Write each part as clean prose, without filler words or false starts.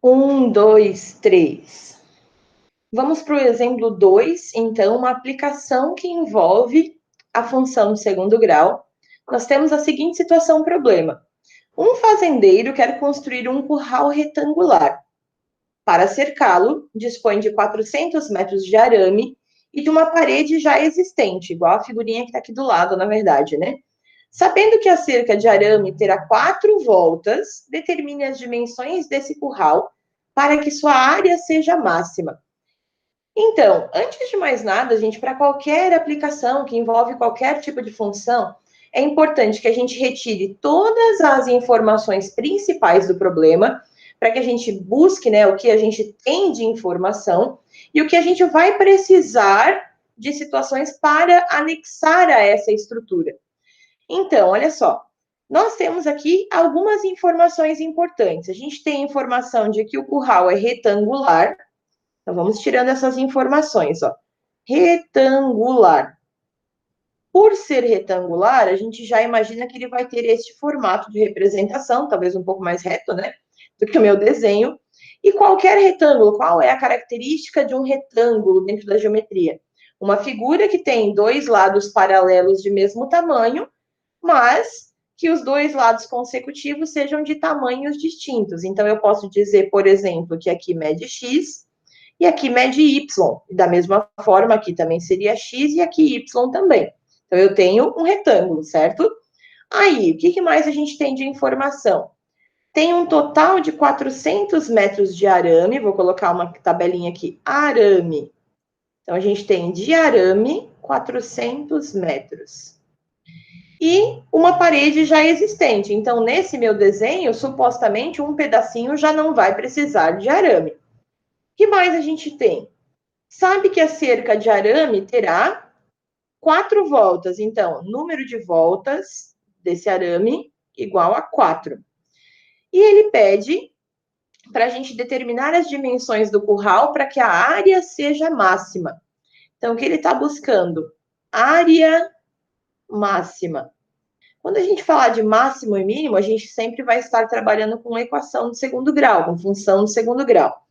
2, 3. Vamos para o exemplo 2, então, uma aplicação que envolve a função de segundo grau. Nós temos a seguinte situação, problema. Um fazendeiro quer construir um curral retangular. Para cercá-lo, dispõe de 400 metros de arame e de uma parede já existente, igual a figurinha que está aqui do lado, na verdade, né? Sabendo que a cerca de arame terá 4 voltas, determine as dimensões desse curral para que sua área seja máxima. Então, antes de mais nada, gente, para qualquer aplicação que envolve qualquer tipo de função, é importante que a gente retire todas as informações principais do problema, para que a gente busque, né, o que a gente tem de informação e o que a gente vai precisar de situações para anexar a essa estrutura. Então, olha só, nós temos aqui algumas informações importantes. A gente tem informação de que o curral é retangular. Então, vamos tirando essas informações, ó. Retangular. Por ser retangular, a gente já imagina que ele vai ter este formato de representação, talvez um pouco mais reto, né, do que o meu desenho. E qualquer retângulo, qual é a característica de um retângulo dentro da geometria? Uma figura que tem dois lados paralelos de mesmo tamanho, mas que os dois lados consecutivos sejam de tamanhos distintos. Então, eu posso dizer, por exemplo, que aqui mede x e aqui mede y. Da mesma forma, aqui também seria x e aqui y também. Então, eu tenho um retângulo, certo? Aí, o que mais a gente tem de informação? Tem um total de 400 metros de arame. Vou colocar uma tabelinha aqui. Arame. Então, a gente tem de arame 400 metros. E uma parede já existente. Então, nesse meu desenho, supostamente, um pedacinho já não vai precisar de arame. O que mais a gente tem? Sabe que a cerca de arame terá 4 voltas. Então, número de voltas desse arame igual a 4. E ele pede para a gente determinar as dimensões do curral para que a área seja máxima. Então, o que ele está buscando? Área máxima. Quando a gente falar de máximo e mínimo, a gente sempre vai estar trabalhando com equação de segundo grau, com função de segundo grau.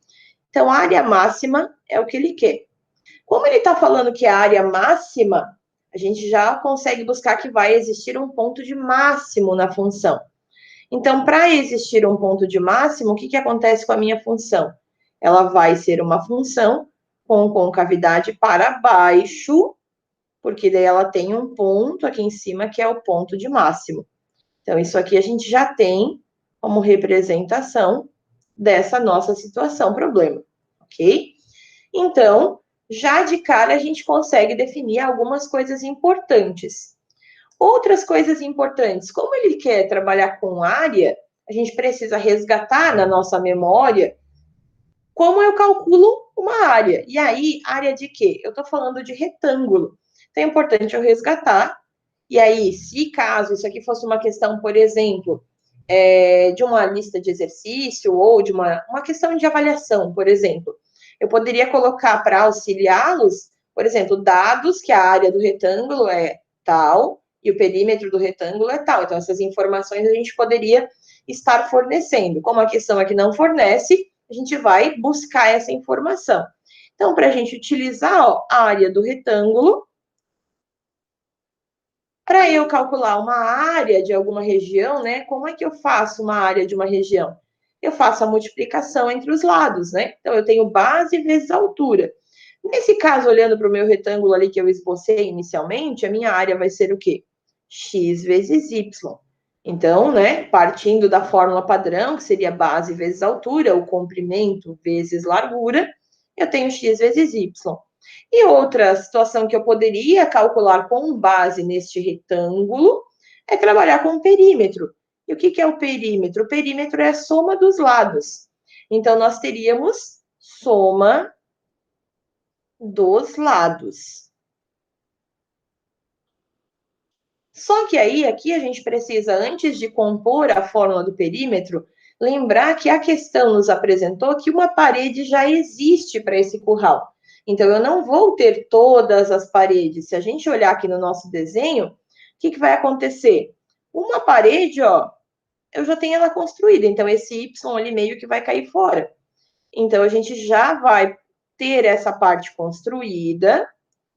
Então, a área máxima é o que ele quer. Como ele está falando que é a área máxima, a gente já consegue buscar que vai existir um ponto de máximo na função. Então, para existir um ponto de máximo, o que acontece com a minha função? Ela vai ser uma função com concavidade para baixo, porque daí ela tem um ponto aqui em cima que é o ponto de máximo. Então, isso aqui a gente já tem como representação dessa nossa situação, problema, ok? Então, já de cara a gente consegue definir algumas coisas importantes. Outras coisas importantes, como ele quer trabalhar com área, a gente precisa resgatar na nossa memória como eu calculo uma área. E aí, área de quê? Eu estou falando de retângulo. Então, é importante eu resgatar. E aí, se caso isso aqui fosse uma questão, por exemplo, de uma lista de exercício ou de uma questão de avaliação, por exemplo, eu poderia colocar para auxiliá-los, por exemplo, dados que a área do retângulo é tal e o perímetro do retângulo é tal. Então, essas informações a gente poderia estar fornecendo. Como a questão aqui não fornece, a gente vai buscar essa informação. Então, para a gente utilizar a área do retângulo, para eu calcular uma área de alguma região, né? Como é que eu faço uma área de uma região? Eu faço a multiplicação entre os lados, né? Então, eu tenho base vezes altura. Nesse caso, olhando para o meu retângulo ali que eu esbocei inicialmente, a minha área vai ser o quê? X vezes Y. Então, né, partindo da fórmula padrão, que seria base vezes altura, o comprimento vezes largura, eu tenho X vezes Y. E outra situação que eu poderia calcular com base neste retângulo é trabalhar com o perímetro. E o que é o perímetro? O perímetro é a soma dos lados. Então, nós teríamos soma dos lados. Só que aí, aqui a gente precisa, antes de compor a fórmula do perímetro, lembrar que a questão nos apresentou que uma parede já existe para esse curral. Então, eu não vou ter todas as paredes. Se a gente olhar aqui no nosso desenho, o que vai acontecer? Uma parede, ó, eu já tenho ela construída, então esse Y ali meio que vai cair fora. Então, a gente já vai ter essa parte construída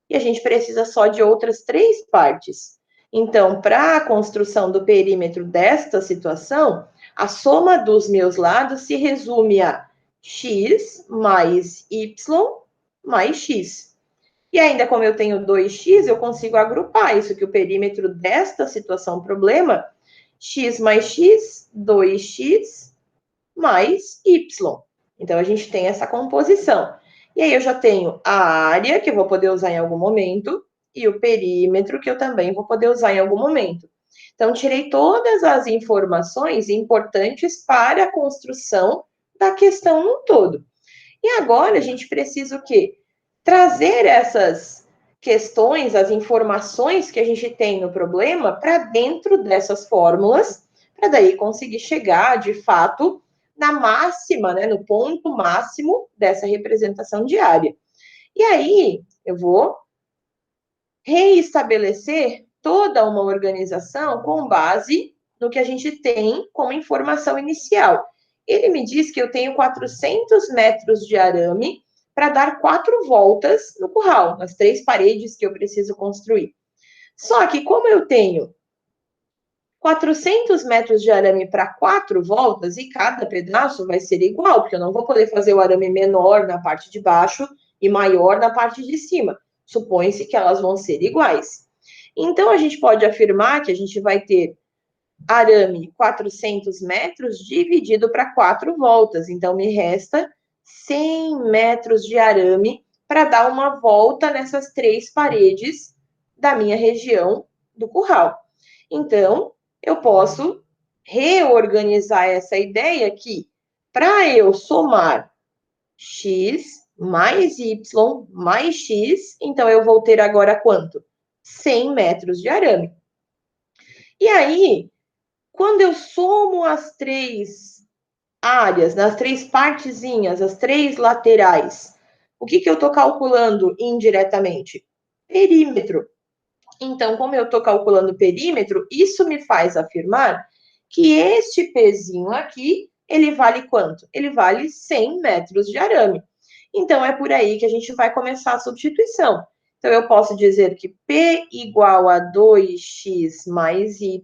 e a gente precisa só de outras 3 partes. Então, para a construção do perímetro desta situação, a soma dos meus lados se resume a x mais y mais x. E ainda como eu tenho 2x, eu consigo agrupar isso, que o perímetro desta situação problema, x mais x, 2x mais y. Então, a gente tem essa composição. E aí eu já tenho a área, que eu vou poder usar em algum momento, e o perímetro, que eu também vou poder usar em algum momento. Então, tirei todas as informações importantes para a construção da questão no todo. E agora a gente precisa o quê? Trazer essas questões, as informações que a gente tem no problema para dentro dessas fórmulas, para daí conseguir chegar, de fato, na máxima, né, no ponto máximo dessa representação diária. E aí eu vou reestabelecer toda uma organização com base no que a gente tem como informação inicial. Ele me diz que eu tenho 400 metros de arame para dar 4 voltas no curral, nas 3 paredes que eu preciso construir. Só que como eu tenho 400 metros de arame para 4 voltas e cada pedaço vai ser igual, porque eu não vou poder fazer o arame menor na parte de baixo e maior na parte de cima. Supõe-se que elas vão ser iguais. Então, a gente pode afirmar que a gente vai ter arame 400 metros dividido para 4 voltas. Então, me resta 100 metros de arame para dar uma volta nessas 3 paredes da minha região do curral. Então, eu posso reorganizar essa ideia aqui para eu somar x mais y mais x, então eu vou ter agora quanto? 100 metros de arame. E aí, quando eu somo as 3 áreas, nas 3 partezinhas, as 3 laterais, o que eu estou calculando indiretamente? Perímetro. Então, como eu estou calculando perímetro, isso me faz afirmar que este pezinho aqui, ele vale quanto? Ele vale 100 metros de arame. Então, é por aí que a gente vai começar a substituição. Então, eu posso dizer que P igual a 2x mais y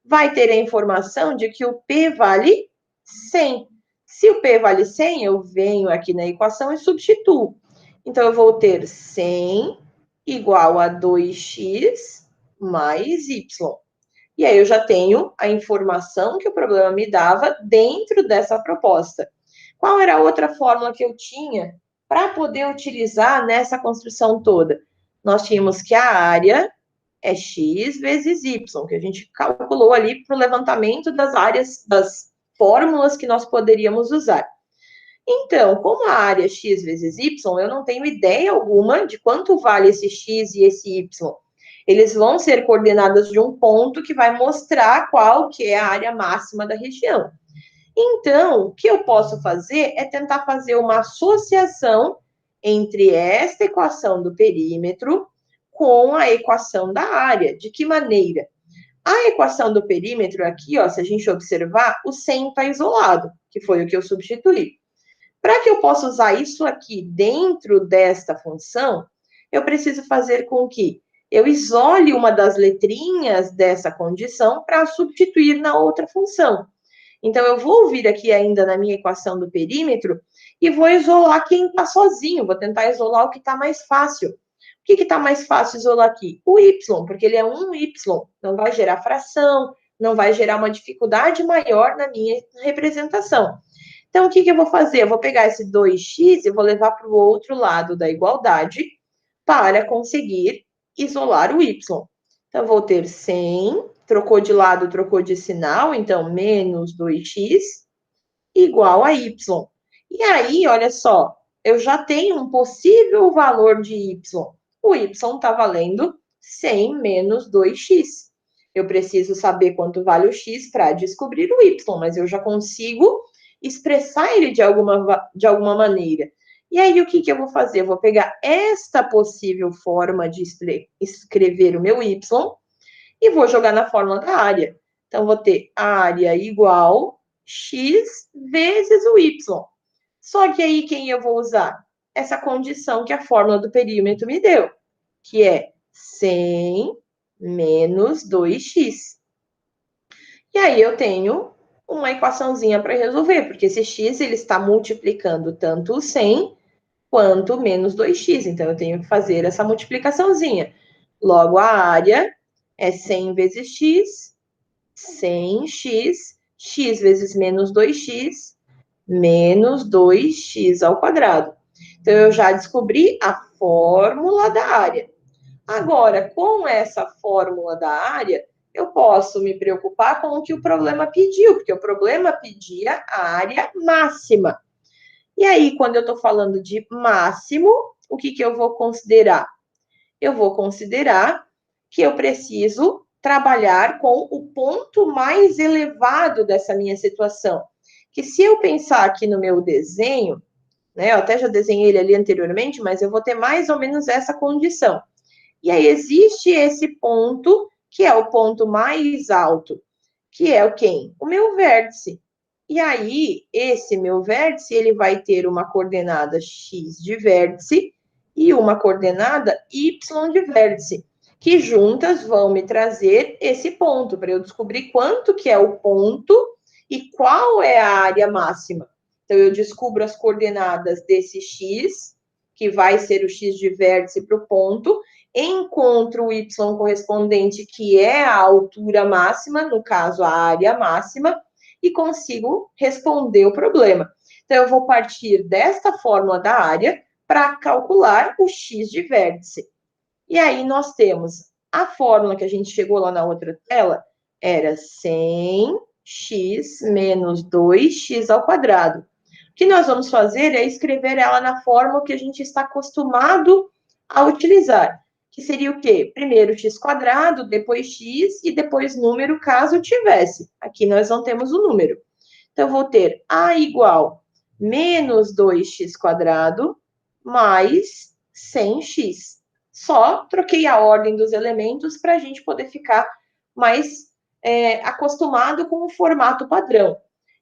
vai ter a informação de que o P vale 100. Se o P vale 100, eu venho aqui na equação e substituo. Então, eu vou ter 100 igual a 2x mais y. E aí eu já tenho a informação que o problema me dava dentro dessa proposta. Qual era a outra fórmula que eu tinha para poder utilizar nessa construção toda? Nós tínhamos que a área é x vezes y, que a gente calculou ali para o levantamento das áreas, das fórmulas que nós poderíamos usar. Então, como a área é x vezes y, eu não tenho ideia alguma de quanto vale esse x e esse y. Eles vão ser coordenadas de um ponto que vai mostrar qual que é a área máxima da região. Então, o que eu posso fazer é tentar fazer uma associação entre esta equação do perímetro com a equação da área. De que maneira? A equação do perímetro aqui, ó, se a gente observar, o 100 está isolado, que foi o que eu substituí. Para que eu possa usar isso aqui dentro desta função, eu preciso fazer com que eu isole uma das letrinhas dessa condição para substituir na outra função. Então, eu vou vir aqui ainda na minha equação do perímetro e vou isolar quem está sozinho, vou tentar isolar o que está mais fácil. O que está mais fácil isolar aqui? O y, porque ele é um y, não vai gerar fração, não vai gerar uma dificuldade maior na minha representação. Então, o que eu vou fazer? Eu vou pegar esse 2x e vou levar para o outro lado da igualdade para conseguir isolar o y. Então, vou ter 100, trocou de lado, trocou de sinal, então, menos 2x igual a y. E aí, olha só, eu já tenho um possível valor de y. O y está valendo 100 menos 2x. Eu preciso saber quanto vale o x para descobrir o y, mas eu já consigo expressar ele de alguma maneira. E aí, o que eu vou fazer? Eu vou pegar esta possível forma de escrever o meu y e vou jogar na fórmula da área. Então, vou ter área igual x vezes o y. Só que aí quem eu vou usar? Essa condição que a fórmula do perímetro me deu, que é 100 menos 2x. E aí eu tenho uma equaçãozinha para resolver, porque esse x ele está multiplicando tanto o 100 quanto menos 2x. Então, eu tenho que fazer essa multiplicaçãozinha. Logo, a área é 100 vezes x, 100x, x vezes menos 2x, menos 2x ao quadrado. Então, eu já descobri a fórmula da área. Agora, com essa fórmula da área, eu posso me preocupar com o que o problema pediu, porque o problema pedia a área máxima. E aí, quando eu estou falando de máximo, o que eu vou considerar? Eu vou considerar que eu preciso trabalhar com o ponto mais elevado dessa minha situação. Que se eu pensar aqui no meu desenho, né, eu até já desenhei ele ali anteriormente, mas eu vou ter mais ou menos essa condição. E aí existe esse ponto, que é o ponto mais alto, que é o quem? O meu vértice. E aí, esse meu vértice, ele vai ter uma coordenada x de vértice e uma coordenada y de vértice, que juntas vão me trazer esse ponto, para eu descobrir quanto que é o ponto e qual é a área máxima. Então, eu descubro as coordenadas desse x, que vai ser o x de vértice para o ponto, encontro o y correspondente, que é a altura máxima, no caso, a área máxima, e consigo responder o problema. Então, eu vou partir desta fórmula da área para calcular o x de vértice. E aí, nós temos a fórmula que a gente chegou lá na outra tela, era 100x menos 2x ao quadrado. O que nós vamos fazer é escrever ela na fórmula que a gente está acostumado a utilizar, que seria o quê? Primeiro x quadrado, depois x e depois número, caso tivesse. Aqui nós não temos o número. Então, eu vou ter a igual menos 2x quadrado mais 100x. Só troquei a ordem dos elementos para a gente poder ficar mais acostumado com o formato padrão.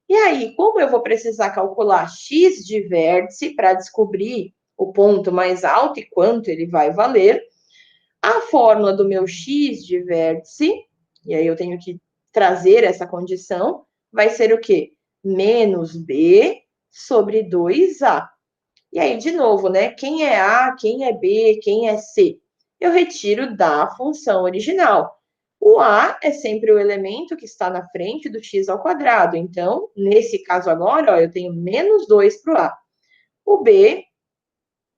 E aí, como eu vou precisar calcular x de vértice para descobrir o ponto mais alto e quanto ele vai valer, a fórmula do meu x de vértice, e aí eu tenho que trazer essa condição, vai ser o quê? Menos b sobre 2a. E aí, de novo, né? Quem é a, quem é b, quem é c? Eu retiro da função original. O a é sempre o elemento que está na frente do x ao quadrado. Então, nesse caso agora, ó, eu tenho menos 2 para o a. O b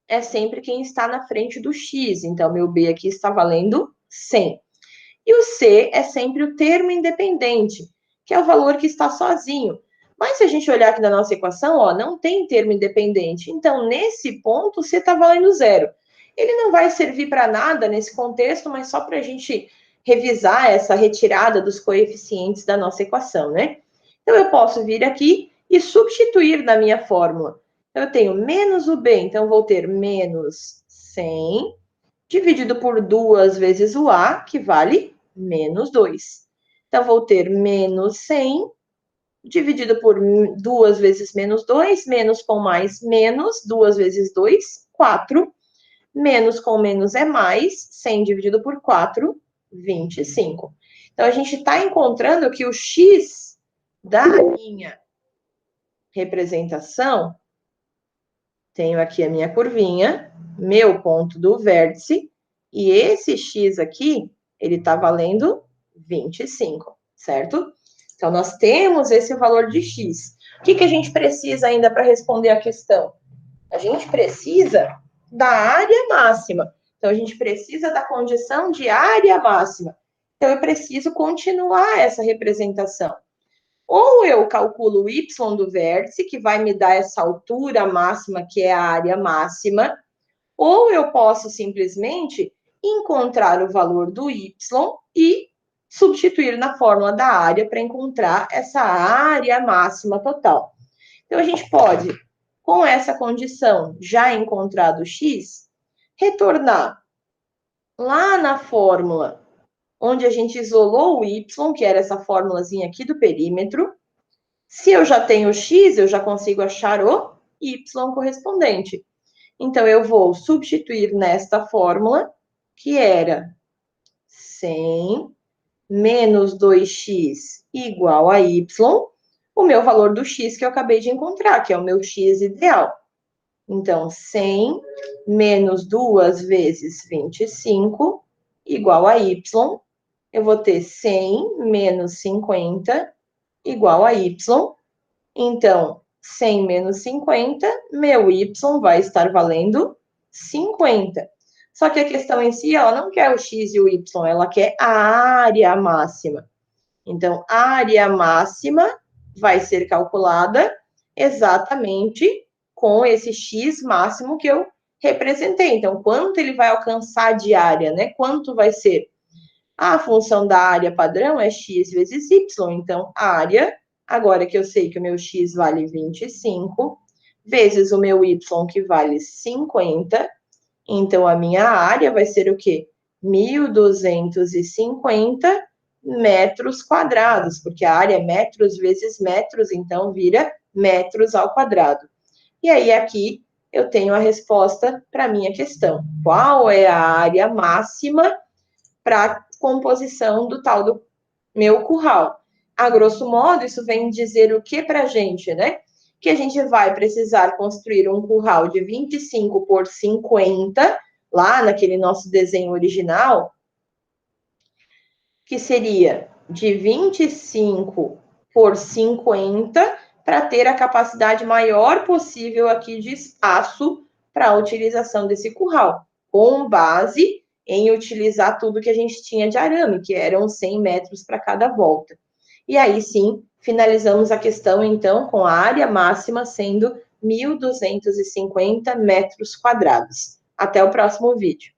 é sempre quem está na frente do x. Então, meu b aqui está valendo 100. E o c é sempre o termo independente, que é o valor que está sozinho. Mas se a gente olhar aqui na nossa equação, ó, não tem termo independente. Então, nesse ponto, o c está valendo zero. Ele não vai servir para nada nesse contexto, mas só para a gente revisar essa retirada dos coeficientes da nossa equação, né? Então, eu posso vir aqui e substituir na minha fórmula. Eu tenho menos o b, então vou ter menos 100, dividido por 2 vezes o a, que vale menos 2. Então, vou ter menos 100, dividido por 2 vezes menos 2, menos com mais, menos, 2 vezes 2, 4. Menos com menos é mais, 100 dividido por 4, 25. Então, a gente está encontrando que o x da minha representação, tenho aqui a minha curvinha, meu ponto do vértice, e esse x aqui, ele está valendo 25, certo? Então, nós temos esse valor de x. O que a gente precisa ainda para responder a questão? A gente precisa da área máxima. Então, a gente precisa da condição de área máxima. Então, eu preciso continuar essa representação. Ou eu calculo o y do vértice, que vai me dar essa altura máxima, que é a área máxima, ou eu posso simplesmente encontrar o valor do y e substituir na fórmula da área para encontrar essa área máxima total. Então, a gente pode, com essa condição já encontrado x, retornar lá na fórmula onde a gente isolou o y, que era essa fórmulazinha aqui do perímetro. Se eu já tenho x, eu já consigo achar o y correspondente. Então, eu vou substituir nesta fórmula, que era 100 menos 2x igual a y, o meu valor do x que eu acabei de encontrar, que é o meu x ideal. Então, 100 menos 2 vezes 25 igual a y. Eu vou ter 100 menos 50 igual a y. Então, 100 menos 50, meu y vai estar valendo 50. Só que a questão em si, ela não quer o x e o y, ela quer a área máxima. Então, a área máxima vai ser calculada exatamente com esse x máximo que eu representei. Então, quanto ele vai alcançar de área, né? Quanto vai ser? A função da área padrão é x vezes y. Então, a área, agora que eu sei que o meu x vale 25, vezes o meu y, que vale 50, então, a minha área vai ser o quê? 1.250 metros quadrados, porque a área é metros vezes metros, então vira metros ao quadrado. E aí, aqui, eu tenho a resposta para a minha questão. Qual é a área máxima para a composição do tal do meu curral? A grosso modo, isso vem dizer o que para a gente, né? Que a gente vai precisar construir um curral de 25 por 50, lá naquele nosso desenho original, que seria de 25 por 50, para ter a capacidade maior possível aqui de espaço para a utilização desse curral, com base em utilizar tudo que a gente tinha de arame, que eram 100 metros para cada volta. E aí sim, finalizamos a questão, então, com a área máxima sendo 1.250 metros quadrados. Até o próximo vídeo.